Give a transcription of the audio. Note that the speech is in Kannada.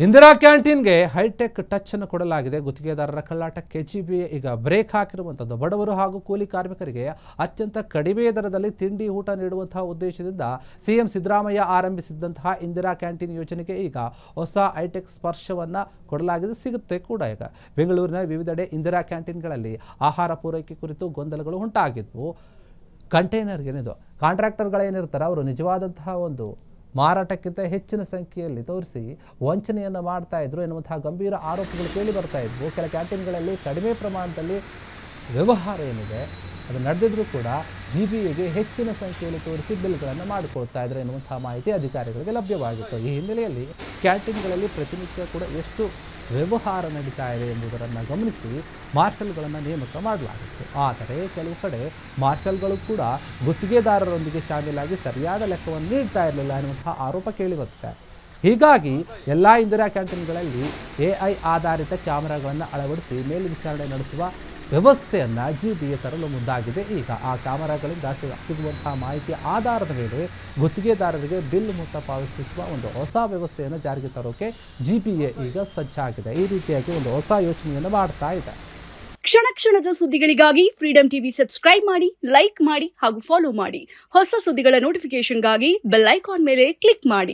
ಇಂದಿರಾ ಕ್ಯಾಂಟೀನ್ಗೆ ಹೈಟೆಕ್ ಟಚ್ ಅನ್ನು ಕೊಡಲಾಗಿದೆ. ಗುತ್ತಿಗೆದಾರರ ಕಳ್ಳಾಟಕ್ಕೆ ಜಿಬಿಎ ಈಗ ಬ್ರೇಕ್ ಹಾಕಿರುವಂಥದ್ದು. ಬಡವರು ಹಾಗೂ ಕೂಲಿ ಕಾರ್ಮಿಕರಿಗೆ ಅತ್ಯಂತ ಕಡಿಮೆ ದರದಲ್ಲಿ ತಿಂಡಿ ಊಟ ನೀಡುವಂತಹ ಉದ್ದೇಶದಿಂದ ಸಿಎಂ ಸಿದ್ದರಾಮಯ್ಯ ಆರಂಭಿಸಿದಂತಹ ಇಂದಿರಾ ಕ್ಯಾಂಟೀನ್ ಯೋಜನೆಗೆ ಈಗ ಹೊಸ ಹೈಟೆಕ್ ಸ್ಪರ್ಶವನ್ನು ಕೊಡಲಾಗಿದೆ. ಸಿಗುತ್ತೆ ಕೂಡ. ಈಗ ಬೆಂಗಳೂರಿನ ವಿವಿಧೆಡೆ ಇಂದಿರಾ ಕ್ಯಾಂಟೀನ್ಗಳಲ್ಲಿ ಆಹಾರ ಪೂರೈಕೆ ಕುರಿತು ಗೊಂದಲಗಳು ಉಂಟಾಗಿದ್ವು. ಕಂಟೈನರ್ಗೇನಿದು ಕಾಂಟ್ರಾಕ್ಟರ್ಗಳೇನಿರ್ತಾರೆ ಅವರು ನಿಜವಾದಂತಹ ಒಂದು ಮಾರಾಟಕ್ಕಿಂತ ಹೆಚ್ಚಿನ ಸಂಖ್ಯೆಯಲ್ಲಿ ತೋರಿಸಿ ವಂಚನೆಯನ್ನು ಮಾಡ್ತಾ ಇದ್ರು ಎನ್ನುವಂತಹ ಗಂಭೀರ ಆರೋಪಗಳು ಕೇಳಿ ಬರ್ತಾ ಇದ್ವು. ಕೆಲ ಕ್ಯಾಂಟೀನ್ಗಳಲ್ಲಿ ಕಡಿಮೆ ಪ್ರಮಾಣದಲ್ಲಿ ವ್ಯವಹಾರ ಏನಿದೆ ಅದು ನಡೆದಿದ್ರೂ ಕೂಡ ಜಿಬಿಎಗೆ ಹೆಚ್ಚಿನ ಸಂಖ್ಯೆಯಲ್ಲಿ ತೋರಿಸಿ ಬಿಲ್ಗಳನ್ನು ಮಾಡಿಕೊಳ್ತಾ ಇದ್ರು ಎನ್ನುವಂತಹ ಮಾಹಿತಿ ಅಧಿಕಾರಿಗಳಿಗೆ ಲಭ್ಯವಾಗಿತ್ತು. ಈ ಹಿನ್ನೆಲೆಯಲ್ಲಿ ಕ್ಯಾಂಟೀನ್ಗಳಲ್ಲಿ ಪ್ರತಿನಿತ್ಯ ಕೂಡ ಎಷ್ಟು ವ್ಯವಹಾರ ನಡೀತಾ ಇದೆ ಎಂಬುದನ್ನು ಗಮನಿಸಿ ಮಾರ್ಷಲ್ಗಳನ್ನು ನೇಮಕ ಮಾಡಲಾಗಿತ್ತು. ಆದರೆ ಕೆಲವು ಕಡೆ ಮಾರ್ಷಲ್ಗಳು ಕೂಡ ಗುತ್ತಿಗೆದಾರರೊಂದಿಗೆ ಶಾಮೀಲಾಗಿ ಸರಿಯಾದ ಲೆಕ್ಕವನ್ನು ನೀಡ್ತಾ ಇರಲಿಲ್ಲ ಎನ್ನುವಂತಹ ಆರೋಪ ಕೇಳಿಬರುತ್ತದೆ. ಹೀಗಾಗಿ ಎಲ್ಲ ಇಂದಿರಾ ಕ್ಯಾಂಟೀನ್ಗಳಲ್ಲಿ AI ಆಧಾರಿತ ಕ್ಯಾಮೆರಾಗಳನ್ನು ಅಳವಡಿಸಿ ಮೇಲ್ವಿಚಾರಣೆ ನಡೆಸುವ ವ್ಯವಸ್ಥೆಯನ್ನು ಜಿಬಿಎ ತರಲು ಮುಂದಾಗಿದೆ. ಈಗ ಆ ಕ್ಯಾಮೆರಾಗಳಿಂದ ಸಿಗುವಂತಹ ಮಾಹಿತಿಯ ಆಧಾರದ ಮೇಲೆ ಗುತ್ತಿಗೆದಾರರಿಗೆ ಬಿಲ್ ಮೊತ್ತ ಪಾವತಿಸುವ ಒಂದು ಹೊಸ ವ್ಯವಸ್ಥೆಯನ್ನು ಜಾರಿಗೆ ತರೋಕೆ ಜಿಬಿಎ ಈಗ ಸಜ್ಜಾಗಿದೆ. ಈ ರೀತಿಯಾಗಿ ಒಂದು ಹೊಸ ಯೋಚನೆಯನ್ನು ಮಾಡ್ತಾ ಇದೆ. ಕ್ಷಣ ಕ್ಷಣದ ಸುದ್ದಿಗಳಿಗಾಗಿ ಫ್ರೀಡಂ ಟಿವಿ ಸಬ್ಸ್ಕ್ರೈಬ್ ಮಾಡಿ, ಲೈಕ್ ಮಾಡಿ ಹಾಗೂ ಫಾಲೋ ಮಾಡಿ. ಹೊಸ ಸುದ್ದಿಗಳ ನೋಟಿಫಿಕೇಶನ್ಗಾಗಿ ಬೆಲ್ ಐಕಾನ್ ಮೇಲೆ ಕ್ಲಿಕ್ ಮಾಡಿ.